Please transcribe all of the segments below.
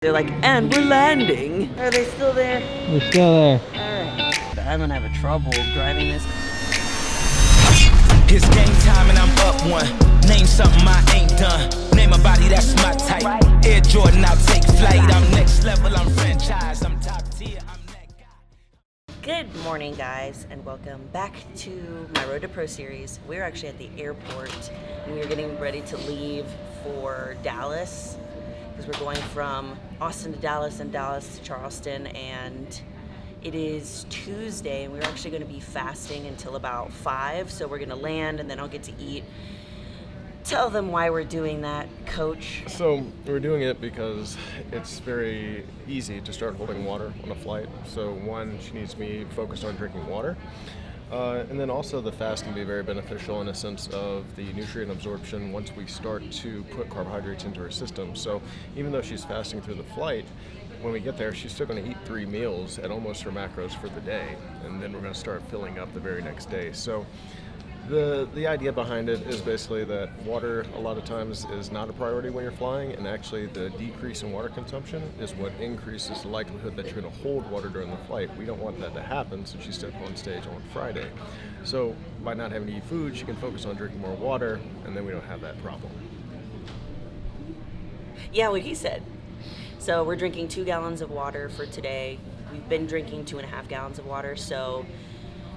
They're like, and we're landing. Are they still there? They're still there. Alright. I'm gonna have a trouble driving this. It's game time and I'm up one. Name something I ain't done. Name a body that's my type. Air Jordan, I'll take flight. I'm next level, I'm franchise. I'm top tier, I'm that guy. Good morning, guys, and welcome back to my Road to Pro series. We're actually at the airport and we're getting ready to leave for Dallas because we're going from Austin to Dallas and Dallas to Charleston, and it is Tuesday and we're actually going to be fasting until about 5, so we're going to land and then I'll get to eat. Tell them why we're doing that, Coach. So we're doing it because it's very easy to start holding water on a flight. So one, she needs to be focused on drinking water. And then also the fast can be very beneficial in a sense of the nutrient absorption once we start to put carbohydrates into her system. So even though she's fasting through the flight, when we get there, she's still going to eat 3 meals at almost her macros for the day. And then we're going to start filling up the very next day. So the idea behind it is basically that water a lot of times is not a priority when you're flying, and actually the decrease in water consumption is what increases the likelihood that you're going to hold water during the flight. We don't want that to happen, so she stepped on stage on Friday. So by not having to eat food, she can focus on drinking more water, and then we don't have that problem. Yeah, what he said. So we're drinking 2 gallons of water for today. We've been drinking 2.5 gallons of water, so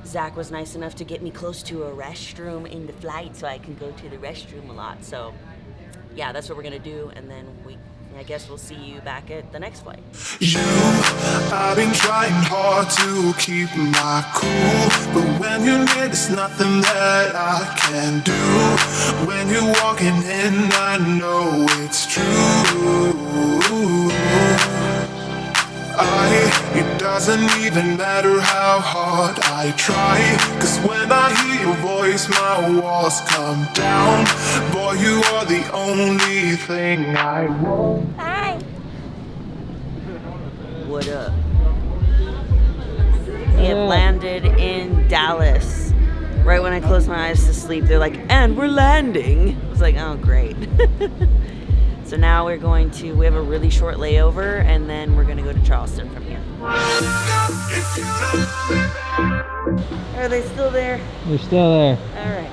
Zach was nice enough to get me close to a restroom in the flight so I can go to the restroom a lot. So yeah, that's what we're gonna do, and then I guess we'll see you back at the next flight. I've been trying hard to keep my cool, but when you're near, there's nothing that I can do. When you're walking in, I know it's true. It doesn't even matter how hard I try, 'cause when I hear your voice, my walls come down. Boy, you are the only thing I want. Hi. What up? We have landed in Dallas. Right when I closed my eyes to sleep, they're like, and we're landing. I was like, oh, great. So now we have a really short layover, and then we're gonna go to Charleston from here. Are they still there? They're still there. All right.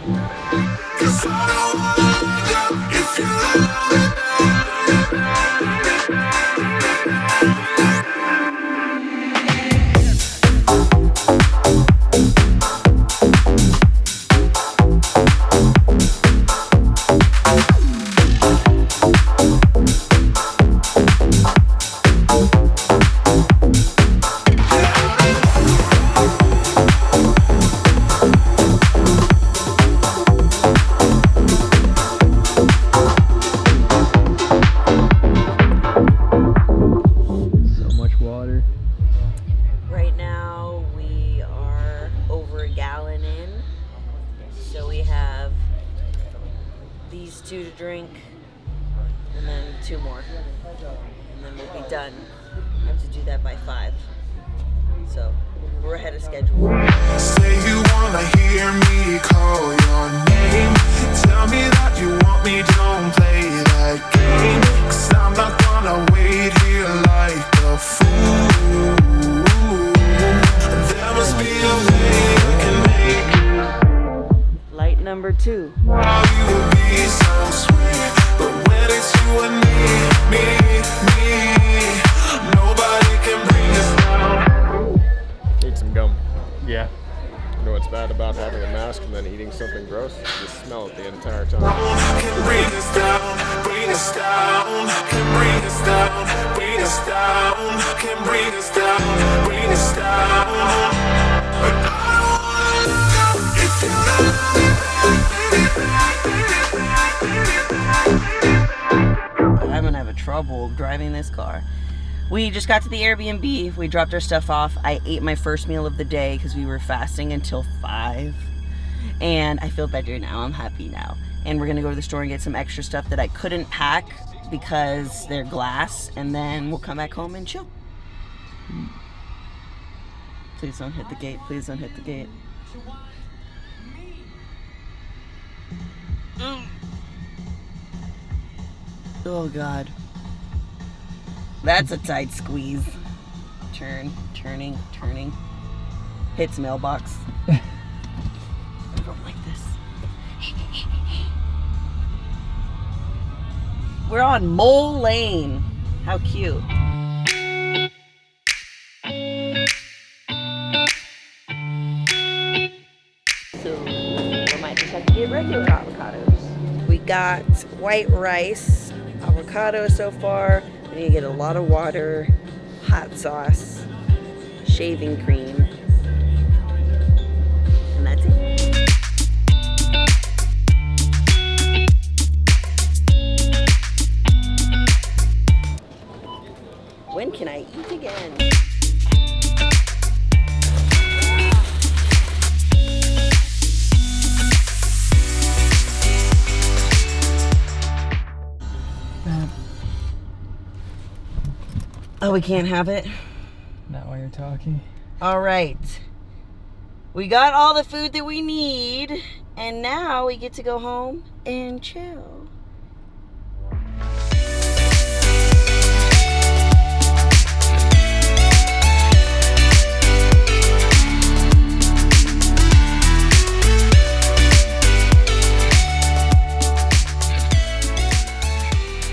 Right now we are over a gallon in, so we have these 2 to drink and then 2 more, and then we'll be done. I have to do that by 5, so we're ahead of schedule. Say you wanna hear me call your name, tell me that you want me, don't play that game, 'cause I'm not gonna wait here like a fool. There must be a way I can make Light number 2. you will be so sweet, but when it's you and me, nobody can bring us down. Need some gum. Yeah. You know what's bad about having a mask and then eating something gross? You smell it the entire time. Can bring us down, bring us down, can bring us down, bring us down, can bring us down, bring us down. But I don't wanna if I'm gonna have a trouble driving this car. We just got to the Airbnb. We dropped our stuff off. I ate my first meal of the day because we were fasting until 5. And I feel better now. I'm happy now. And we're gonna go to the store and get some extra stuff that I couldn't pack because they're glass. And then we'll come back home and chill. Please don't hit the gate. Please don't hit the gate. Oh God. That's a tight squeeze. Turning. Hits mailbox. I don't like this. We're on Mole Lane. How cute. So we might just have to get regular avocados. We got white rice, avocado so far. We need to get a lot of water, hot sauce, shaving cream, and that's it. When can I eat again? Oh, we can't have it? Not while you're talking. All right. We got all the food that we need, and now we get to go home and chill.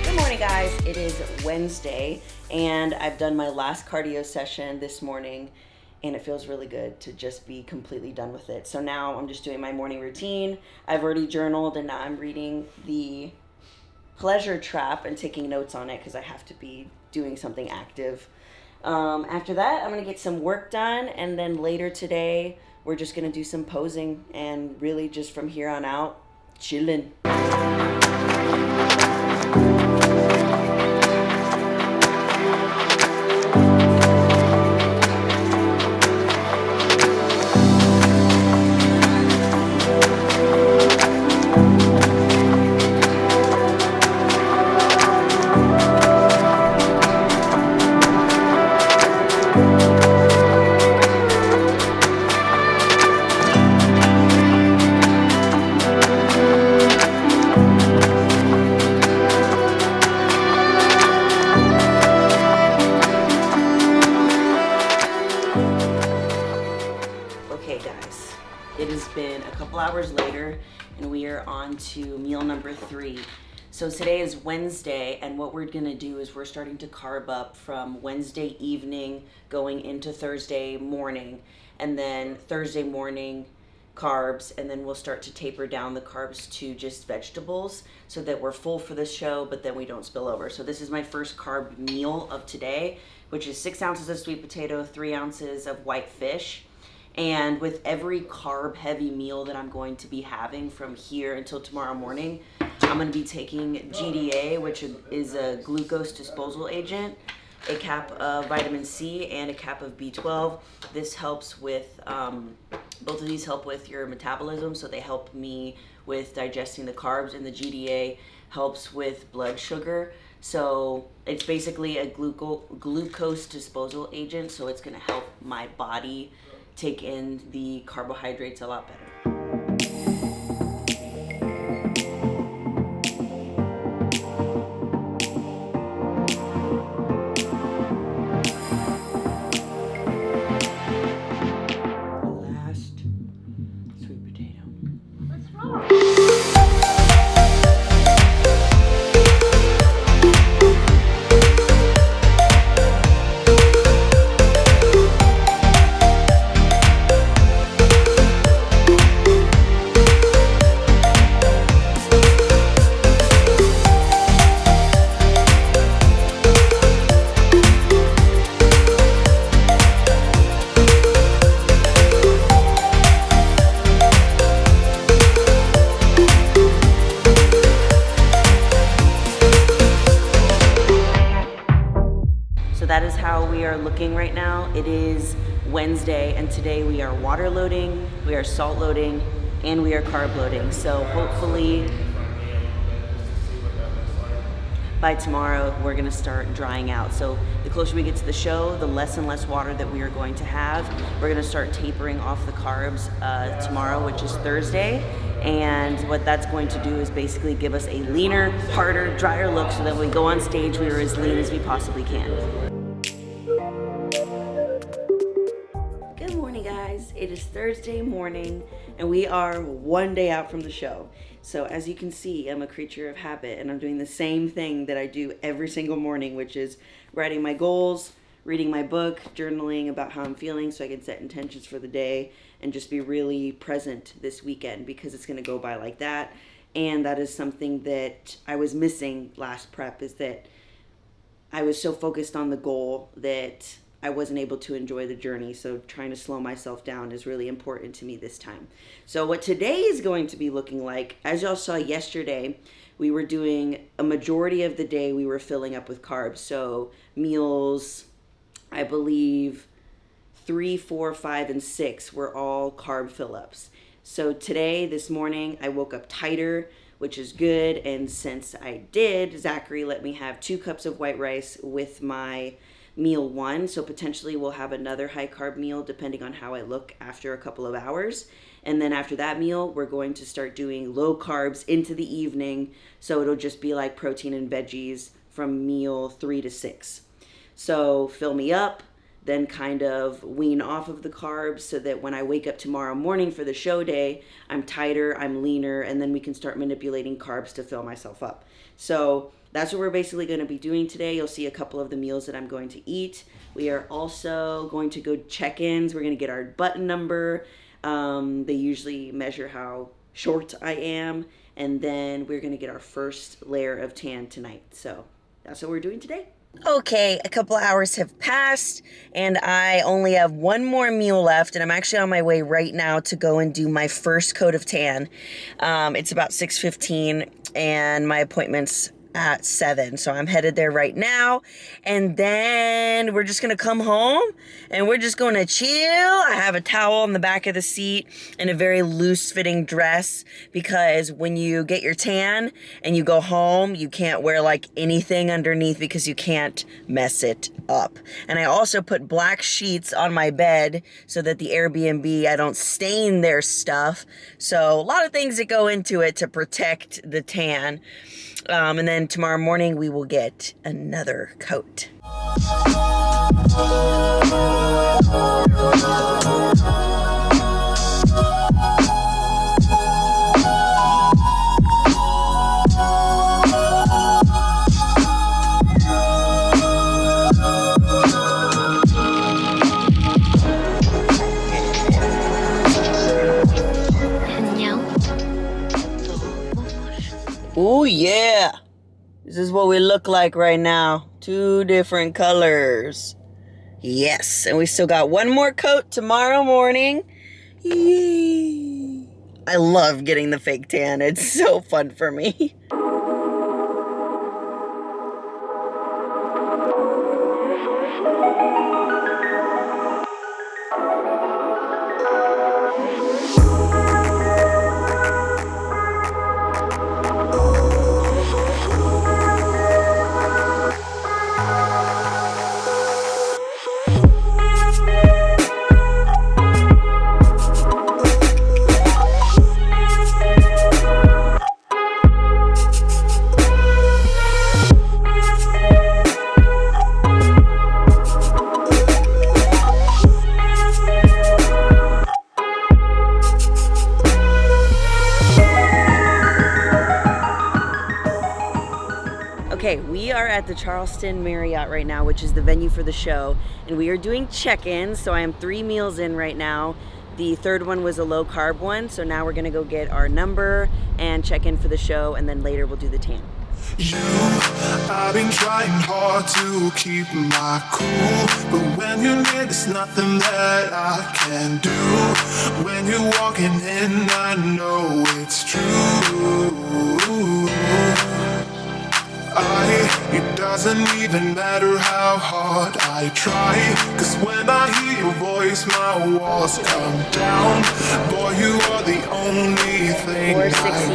Good morning, guys. It is Wednesday, and I've done my last cardio session this morning, and it feels really good to just be completely done with it. So now I'm just doing my morning routine. I've already journaled, and now I'm reading the Pleasure Trap and taking notes on it because I have to be doing something active. After that, I'm going to get some work done, and then later today, we're just going to do some posing, and really just from here on out, chilling. Okay guys, it has been a couple hours later and we are on to meal number 3. So today is Wednesday, and what we're gonna do is we're starting to carb up from Wednesday evening going into Thursday morning, and then Thursday morning carbs, and then we'll start to taper down the carbs to just vegetables so that we're full for the show, but then we don't spill over. So this is my first carb meal of today, which is 6 ounces of sweet potato, 3 ounces of white fish. And with every carb heavy meal that I'm going to be having from here until tomorrow morning, I'm going to be taking GDA, which is a glucose disposal agent, a cap of vitamin C, and a cap of B12. This helps with, both of these help with your metabolism, so they help me with digesting the carbs, and the GDA helps with blood sugar. So it's basically a glucose disposal agent, so it's going to help my body take in the carbohydrates a lot better. Last sweet potato. What's wrong? That is how we are looking right now. It is Wednesday, and today we are water loading, we are salt loading, and we are carb loading. So hopefully by tomorrow we're gonna start drying out. So the closer we get to the show, the less and less water that we are going to have. We're gonna start tapering off the carbs tomorrow, which is Thursday. And what that's going to do is basically give us a leaner, harder, drier look so that when we go on stage, we are as lean as we possibly can. Good morning, guys. It is Thursday morning, and we are one day out from the show. So as you can see, I'm a creature of habit, and I'm doing the same thing that I do every single morning, which is writing my goals, reading my book, journaling about how I'm feeling so I can set intentions for the day and just be really present this weekend, because it's going to go by like that. And that is something that I was missing last prep, is that I was so focused on the goal that I wasn't able to enjoy the journey. So trying to slow myself down is really important to me this time. So what today is going to be looking like, as y'all saw yesterday, we were doing a majority of the day, we were filling up with carbs. So meals, I believe 3, 4, 5, and 6 were all carb fill-ups. So today, this morning, I woke up tighter, which is good. And since I did, Zachary let me have 2 cups of white rice with my meal 1. So potentially we'll have another high carb meal depending on how I look after a couple of hours. And then after that meal, we're going to start doing low carbs into the evening. So it'll just be like protein and veggies from meal 3 to 6. So fill me up, then kind of wean off of the carbs so that when I wake up tomorrow morning for the show day, I'm tighter, I'm leaner, and then we can start manipulating carbs to fill myself up. So that's what we're basically going to be doing today. You'll see a couple of the meals that I'm going to eat. We are also going to go check-ins. We're going to get our button number. They usually measure how short I am. And then we're going to get our first layer of tan tonight. So that's what we're doing today. Okay, a couple hours have passed and I only have one more meal left, and I'm actually on my way right now to go and do my first coat of tan. It's about 6:15 and my appointment's at 7, so I'm headed there right now, and then we're just gonna come home and we're just gonna chill. I have a towel on the back of the seat and a very loose fitting dress, because when you get your tan and you go home, you can't wear like anything underneath because you can't mess it up. And I also put black sheets on my bed so that the Airbnb, I don't stain their stuff. So a lot of things that go into it to protect the tan. And then tomorrow morning we will get another coat. Oh yeah, this is what we look like right now. 2 different colors. Yes, and we still got one more coat tomorrow morning. Yay. I love getting the fake tan. It's so fun for me. Okay, we are at the Charleston Marriott right now, which is the venue for the show, and we are doing check-ins. So I am 3 meals in right now. The third one was a low carb one, so now we're gonna go get our number and check in for the show, and then later we'll do the tan. I've been trying hard to keep my cool, but when you're near, there's nothing that I can do. When you're walking in, I know it's true. It doesn't even matter how hard I try, 'cause when I hear your voice, my walls come down. Boy, you are the only thing I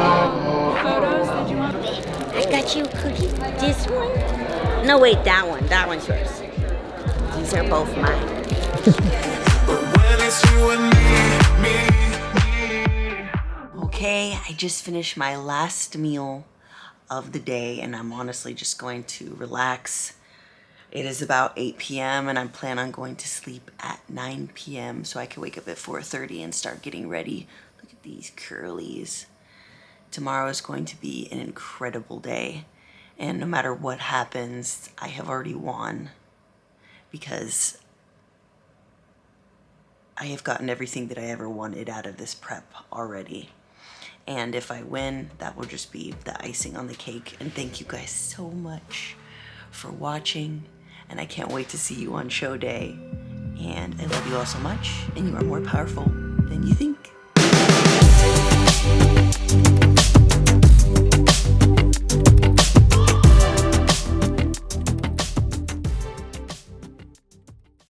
want. Photos, did you want? I got you a cookie. This one? No, wait, that one. That one's yours. These are both mine. But when it's you and me. Okay, I just finished my last meal of the day and I'm honestly just going to relax. It is about 8 p.m. and I plan on going to sleep at 9 p.m. so I can wake up at 4:30 and start getting ready. Look at these curlies. Tomorrow is going to be an incredible day. And no matter what happens, I have already won because I have gotten everything that I ever wanted out of this prep already. And if I win, that will just be the icing on the cake. And thank you guys so much for watching. And I can't wait to see you on show day. And I love you all so much. And you are more powerful than you think.